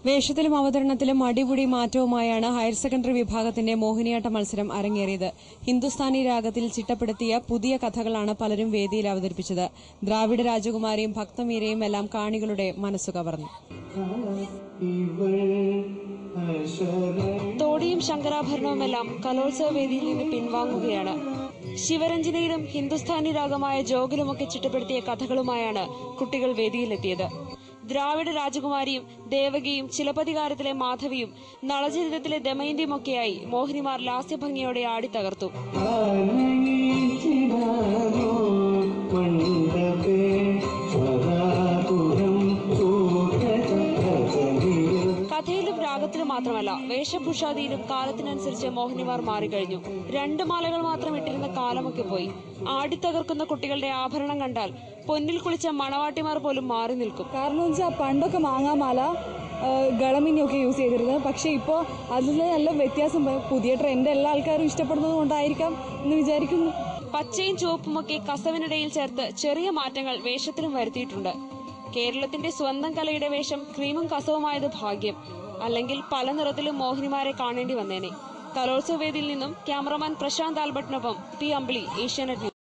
വേഷത്തിലും അവതരണത്തിലും അടിപൊളി മാറ്റവുമായാണ് higher secondary വിഭാഗത്തിന്റെ മോഹിനിയാട്ട മത്സരം അരങ്ങേറിയത്. ഹിന്ദുസ്ഥാനി രാഗത്തിൽ ചിട്ടപ്പെടുത്തിയ പുതിയ കഥകളാണ് പലരും വേദിയിൽ അവതരിപ്പിച്ചത്. ദ്രാവിഡ രാജകുമാരിയും ഭക്തമീരയും എല്ലാം കാണികളുടെ മനസ്സു കവർന്നു. തോടിയും ശങ്കരാഭരണവുമെല്ലാം കലോത്സവ വേദിയിൽ നിന്ന് പിൻവാങ്ങുകയാണ്. ശിവരഞ്ജനയിലും ഹിന്ദുസ്ഥാനി രാഗമായ ജോഗിലുമൊക്കെ ചിട്ടപ്പെടുത്തിയ കഥകളുമായാണ് കുട്ടികൾ വേദിയിലെത്തിയത്. ദ്രാവിഡ രാജകുമാരിയും ദേവകിയും ചിലപ്പതികാരത്തിലെ മാധവിയും നളചരിതത്തിലെ ദമയന്തിയുമൊക്കെയായി മോഹിനിമാർ ലാസ്യഭംഗിയോടെ ആടിത്തകർത്തു. കഥയിലും രാഗത്തിലും മാത്രമല്ല, വേഷഭൂഷാദിയിലും കാലത്തിനനുസരിച്ച് മോഹിനിമാർ മാറിക്കഴിഞ്ഞു. 2 മാലകൾ മാത്രം ഇട്ടിരുന്ന കാലമൊക്കെ പോയി. ആടിത്തകർക്കുന്ന കുട്ടികളുടെ ആഭരണം കണ്ടാൽ പൊന്നിൽ കുളിച്ച മണവാട്ടിമാർ പോലും മാറി നിൽക്കും. കാരണം വെച്ചാൽ പണ്ടൊക്കെ മാങ്ങാമാല ഗളമിനിയൊക്കെ യൂസ് ചെയ്തിരുന്നത്. പക്ഷെ ഇപ്പോൾ അതിൽ നല്ല വ്യത്യാസം. പുതിയ ട്രെൻഡ് എല്ലാ ആൾക്കാരും ഇഷ്ടപ്പെടുന്നത് കൊണ്ടായിരിക്കാം എന്ന് വിചാരിക്കുന്നു. പച്ചയും ചുവപ്പുമൊക്കെ കസവിനിടയിൽ ചേർത്ത് ചെറിയ മാറ്റങ്ങൾ വേഷത്തിലും വരുത്തിയിട്ടുണ്ട്. കേരളത്തിന്റെ സ്വന്തം കലയുടെ വേഷം ക്രീമും കസവുമായത് ഭാഗ്യം. അല്ലെങ്കിൽ പല നിറത്തിലും മോഹിനിമാരെ കാണേണ്ടി വന്നേനെ. കലോത്സവ വേദിയിൽ നിന്നും ക്യാമറമാൻ പ്രശാന്ത് ആൽബർട്ടിനൊപ്പം പി. അമ്പിളി, ഏഷ്യാനെറ്റ് ന്യൂസ്.